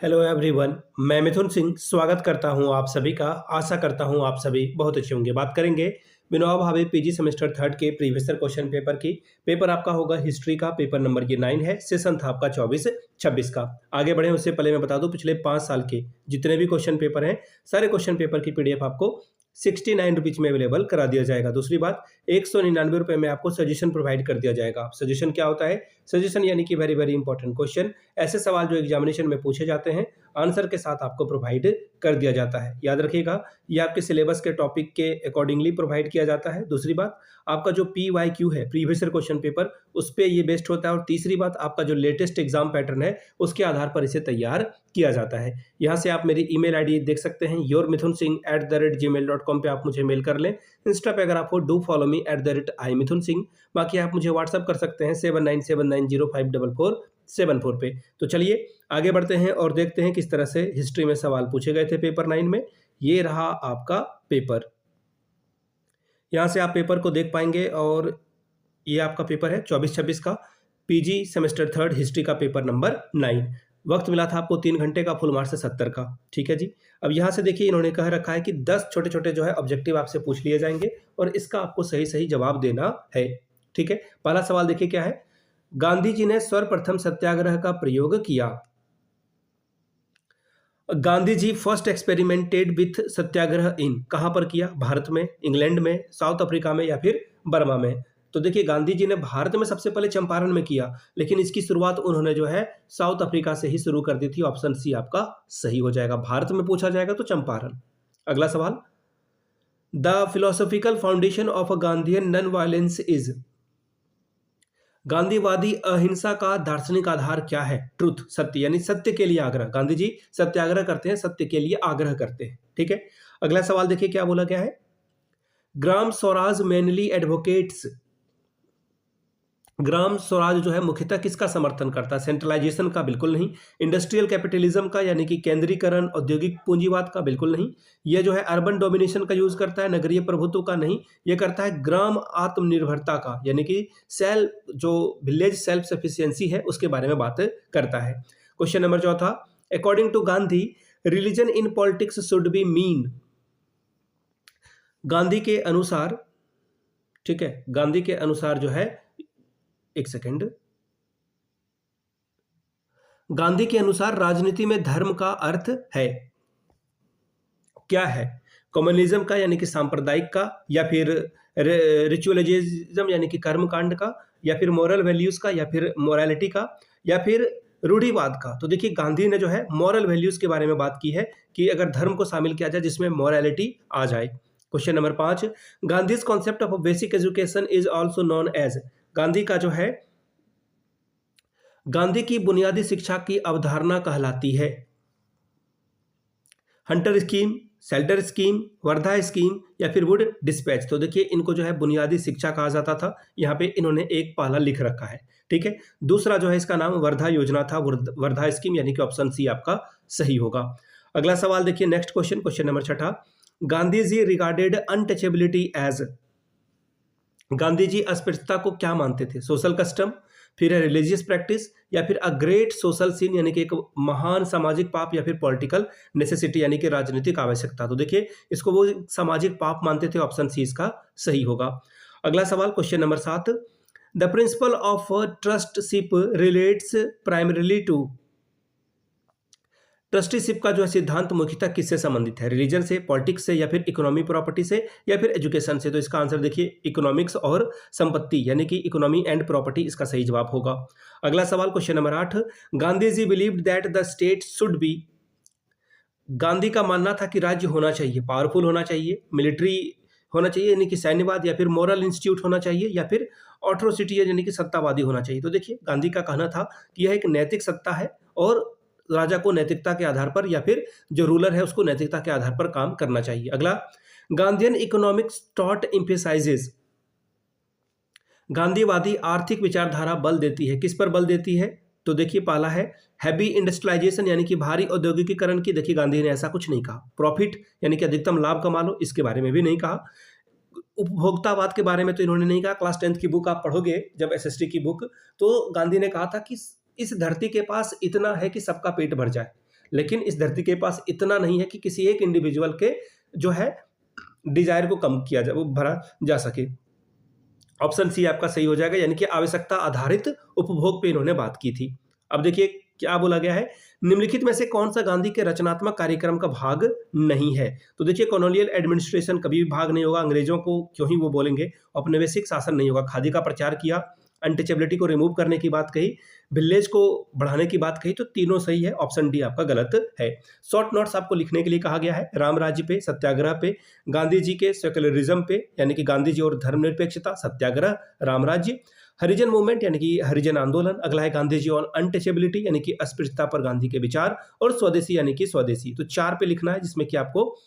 Hello everyone, मैं मिथुन सिंह स्वागत करता हूं आप सभी का। आशा करता हूं आप सभी बहुत अच्छे होंगे। बात करेंगे Vinoba Bhave PG semester third के प्रीवियस ईयर क्वेश्चन पेपर की। पेपर आपका होगा हिस्ट्री का, पेपर नंबर ये 9 है। सेशन था आपका 24-26 का। आगे बढ़े उससे पहले मैं बता दूं पिछले 5 साल के जितने भी क्वेश्चन पेपर हैं, सारे क्वेश्चन पेपर की पीडीएफ आपको 69 रुपीज में अवेलेबल करा दिया जाएगा। दूसरी बात, 199 रुपये में आपको सजेशन प्रोवाइड कर दिया जाएगा। सजेशन क्या होता है? सजेशन यानी कि वेरी वेरी इंपॉर्टेंट क्वेश्चन, ऐसे सवाल जो एग्जामिनेशन में पूछे जाते हैं, आंसर के साथ आपको प्रोवाइड कर दिया जाता है। याद रखिएगा, ये आपके सिलेबस के टॉपिक के अकॉर्डिंगली प्रोवाइड किया जाता है। दूसरी बात, आपका जो PYQ है, प्रीवियस ईयर क्वेश्चन पेपर, उस पर ये बेस्ड होता है। और तीसरी बात, आपका जो लेटेस्ट एग्जाम पैटर्न है उसके आधार पर इसे तैयार किया जाता है। यहाँ से आप मेरी ईमेल आईडी देख सकते हैं, yourmithunsingh@gmail.com पे आप मुझे मेल कर लें। इंस्टा पे अगर आप हो, डू फॉलो मी @imithunsingh। बाकी आप मुझे व्हाट्सअप कर सकते हैं 7979054474 पे। तो चलिए आगे बढ़ते हैं और देखते हैं किस तरह से हिस्ट्री में सवाल पूछे गए थे पेपर 9 में। ये रहा आपका पेपर, यहाँ से आप पेपर को देख पाएंगे। और ये आपका पेपर है 24-26 का, पीजी सेमेस्टर थर्ड हिस्ट्री का पेपर नंबर 9। वक्त मिला था आपको 3 घंटे का, फुल मार्क्स से 70 का। ठीक है जी। अब यहाँ से देखिए, इन्होंने कह रखा है कि 10 छोटे छोटे जो है ऑब्जेक्टिव आपसे पूछ लिए जाएंगे और इसका आपको सही सही जवाब देना है। ठीक है, पहला सवाल देखिए क्या है। गांधी जी ने सर्वप्रथम सत्याग्रह का प्रयोग किया। Gandhi ji first experimented with सत्याग्रह इन, कहां पर किया? भारत में, इंग्लैंड में, साउथ अफ्रीका में या फिर बर्मा में? तो देखिए, गांधी जी ने भारत में सबसे पहले चंपारण में किया, लेकिन इसकी शुरुआत उन्होंने जो है साउथ अफ्रीका से ही शुरू कर दी थी। ऑप्शन सी आपका सही हो जाएगा। भारत में पूछा जाएगा तो चंपारण। अगला सवाल, the philosophical foundation of a Gandhian non violence is. गांधीवादी अहिंसा का दार्शनिक आधार क्या है? ट्रुथ, सत्य, यानी सत्य के लिए आग्रह। गांधी जी सत्याग्रह करते हैं, सत्य के लिए आग्रह करते हैं। ठीक है, अगला सवाल देखिए क्या बोला गया है। Gram Swaraj mainly advocates. ग्राम स्वराज जो है मुख्यतः किसका समर्थन करता है? सेंट्रलाइजेशन का? बिल्कुल नहीं। इंडस्ट्रियल कैपिटलिज्म का, यानी कि केंद्रीकरण, औद्योगिक पूंजीवाद का? बिल्कुल नहीं। यह जो है अर्बन डोमिनेशन का यूज करता है, नगरीय प्रभुत्व का? नहीं। यह करता है ग्राम आत्मनिर्भरता का, यानी कि जो विलेज सेल्फ सफिशियंसी है उसके बारे में बात करता है। क्वेश्चन नंबर चौथा, according to Gandhi religion in politics should be mean. Gandhi के अनुसार, ठीक है, गांधी के अनुसार जो है, एक सेकेंड, गांधी के अनुसार राजनीति में धर्म का अर्थ है क्या है? कम्युनिज्म का, यानी कि सांप्रदायिक का, या फिर रिचुअलिज्म यानी कि कर्मकांड का, या फिर मोरल वैल्यूज का, या फिर मोरालिटी का, या फिर रूढ़िवाद का? तो देखिए, गांधी ने जो है मॉरल वैल्यूज के बारे में बात की है कि अगर धर्म को शामिल किया जाए जिसमें मोरालिटी आ जाए। Question number 5, Gandhi concept of basic education is also known as. Gandhi का जो है, गांधी की बुनियादी शिक्षा की अवधारणा कहलाती है Hunter scheme, shelter scheme, Wardha scheme, या फिर वुड डिस्पैच? तो देखिए, इनको जो है बुनियादी शिक्षा कहा जाता था। यहाँ पे इन्होंने एक पहला लिख रखा है। ठीक है, दूसरा जो है इसका नाम वर्धा योजना था, वर्धा स्कीम, यानी कि ऑप्शन सी आपका सही होगा। अगला सवाल देखिए, next question, question number 6, Gandhi ji regarded untouchability as. Gandhi ji अस्पृश्यता को क्या मानते थे? सोशल कस्टम, फिर है रिलीजियस प्रैक्टिस, या फिर अ ग्रेट सोशल सीन, यानी कि एक महान सामाजिक पाप, या फिर पॉलिटिकल नेसेसिटी, यानी कि राजनीतिक आवश्यकता? तो देखिए, इसको वो सामाजिक पाप मानते थे। ऑप्शन सी इसका सही होगा। अगला सवाल, question number 7, the principle of trusteeship relates primarily to. Trusteeship का जो है सिद्धांत मुख्यतः किससे संबंधित है? रिलीजन से, पॉलिटिक्स से, या फिर इकोनॉमी प्रॉपर्टी से, या फिर एजुकेशन से? तो इसका आंसर देखिए इकोनॉमिक्स और संपत्ति, यानी कि इकोनॉमी एंड प्रॉपर्टी इसका सही जवाब होगा। अगला सवाल, question number 8, Gandhi ji believed that the state should be. Gandhi का मानना था कि राज्य होना चाहिए पावरफुल होना चाहिए, मिलिट्री होना चाहिए यानी कि सैन्यवाद, या फिर मोरल इंस्टीट्यूट होना चाहिए, या फिर ऑथोरिटी यानी कि सत्तावादी होना चाहिए? तो देखिए, गांधी का कहना था कि यह एक नैतिक सत्ता है और राजा को नैतिकता के आधार पर, या फिर जो रूलर है उसको नैतिकता के आधार पर काम करना चाहिए। अगला, गांधीयन इकोनॉमिक्स टॉट एम्फेसाइजेस। गांधीवादी आर्थिक विचारधारा बल देती है, किस पर बल देती है? तो देखिए, पहला है हैवी इंडस्ट्रियलाइजेशन, यानी कि भारी औद्योगिकीकरण की। देखिए, गांधी ने ऐसा कुछ नहीं कहा। प्रॉफिट, यानी कि अधिकतम लाभ कमा लो, इसके बारे में भी नहीं कहा। उपभोक्तावाद के बारे में तो इन्होंने नहीं कहा। क्लास 10th की बुक आप पढ़ोगे जब, SST की बुक, तो गांधी ने कहा था कि इस धरती के पास इतना है कि सबका पेट भर जाए, लेकिन इस धरती के पास इतना नहीं है कि किसी एक इंडिविजुअल के जो है डिजायर को कम किया जा वो भरा जा सके। ऑप्शन सी आपका सही हो जाएगा, यानी कि आवश्यकता आधारित उपभोग पे इन्होंने बात की थी। अब देखिए क्या बोला गया है, निम्नलिखित में से कौन सा गांधी के रचनात्मक कार्यक्रम का भाग नहीं है? तो देखिए कॉलोनियल एडमिनिस्ट्रेशन कभी भी भाग नहीं होगा, अंग्रेजों को क्यों ही वो बोलेंगे, औपनिवेशिक शासन नहीं होगा, खादी का प्रचार किया, अनटचेबिलिटी को रिमूव करने की बात कही, विलेज को बढ़ाने की बात कही, तो तीनों सही है, ऑप्शन डी आपका गलत है। शॉर्ट नोट्स आपको लिखने के लिए कहा गया है, राम राज्य पे, सत्याग्रह पे, गांधी जी के सेक्युलरिज्म पे यानी कि गांधी जी और धर्मनिरपेक्षता, सत्याग्रह, राम राज्य, हरिजन मूवमेंट यानी कि हरिजन आंदोलन, अगला है गांधी जी ऑन अनटचेबिलिटी यानी कि अस्पृश्यता पर गांधी के विचार, और स्वदेशी यानी कि स्वदेशी। तो 4 पे लिखना है, जिसमें कि आपको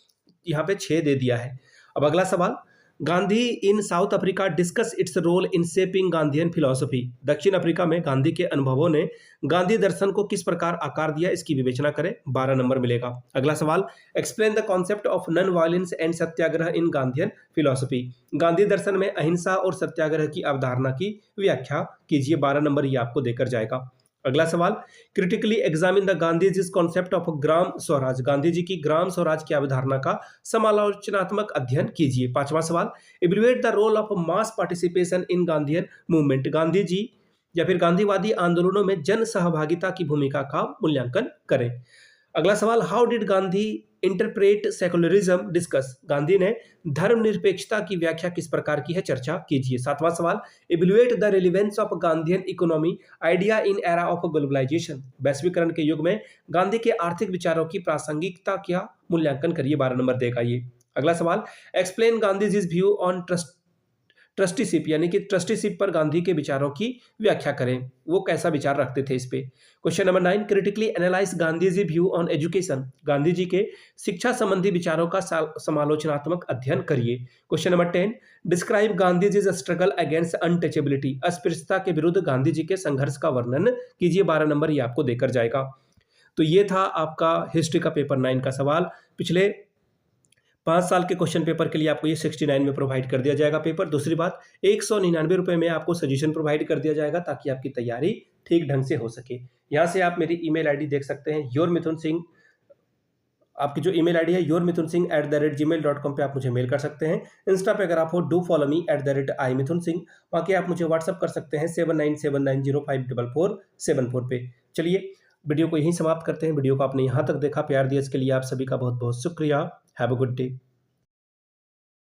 यहाँ पे 6 दे दिया है। अब अगला सवाल, Gandhi in South Africa discuss its role in shaping Gandhian philosophy. दक्षिण अफ्रीका में गांधी के अनुभवों ने गांधी दर्शन को किस प्रकार आकार दिया, इसकी विवेचना करें, 12 नंबर मिलेगा। अगला सवाल, explain the concept of non violence and satyagraha in Gandhian philosophy. Gandhi दर्शन में अहिंसा और सत्याग्रह की अवधारणा की व्याख्या कीजिए, 12 नंबर ये आपको देकर जाएगा। अगला सवाल, critically examine the Gandhiji's concept of gram swaraj. Gandhi ji की ग्राम स्वराज की अवधारणा का समालोचनात्मक अध्ययन कीजिए। 5वां सवाल, evaluate the role of mass participation in Gandhian movement. Gandhi ji या फिर गांधीवादी आंदोलनों में जन सहभागिता की भूमिका का मूल्यांकन करें। अगला सवाल, how did Gandhi interpret secularism discuss. Gandhi ने धर्मनिरपेक्षता की व्याख्या किस प्रकार की है, चर्चा कीजिए। 7वां सवाल, evaluate the relevance of Gandhian economy idea in era of globalisation. वैश्वीकरण के युग में गांधी के आर्थिक विचारों की प्रासंगिकता का मूल्यांकन करिए, 12 नंबर देगा ये। अगला सवाल, explain Gandhiji's view on trusteeship यानी कि ट्रस्टीशिप पर गांधी के विचारों की व्याख्या करें, वो कैसा विचार रखते थे इस पे। Question number 9, critically analyse Gandhiji view on education. Gandhi ji के शिक्षा संबंधी विचारों का समालोचनात्मक अध्ययन करिए। Question number 10, describe Gandhiji's struggle against untouchability. अस्पृश्यता के विरुद्ध गांधी जी के संघर्ष का वर्णन कीजिए, 12 नंबर ये आपको देकर जाएगा। तो ये था आपका हिस्ट्री का पेपर 9 का सवाल। पिछले 5 साल के क्वेश्चन पेपर के लिए आपको ये 69 में प्रोवाइड कर दिया जाएगा पेपर। दूसरी बात, 199 रुपये में आपको सजेशन प्रोवाइड कर दिया जाएगा ताकि आपकी तैयारी ठीक ढंग से हो सके। यहाँ से आप मेरी ईमेल आईडी देख सकते हैं, योरमिथुन सिंह। आपकी जो ईमेल आईडी है yourmithunsinh@gmail.com पे आप मुझे मेल कर सकते हैं। इंस्टा पे अगर आप हो डू फॉलो मी @imithunsinh। बाकी आप मुझे व्हाट्सअप कर सकते हैं 7979054474 पे। चलिए वीडियो को यहीं समाप्त करते हैं। वीडियो को आपने यहाँ तक देखा, प्यार दिया, इसके लिए आप सभी का बहुत बहुत शुक्रिया। Have a good day.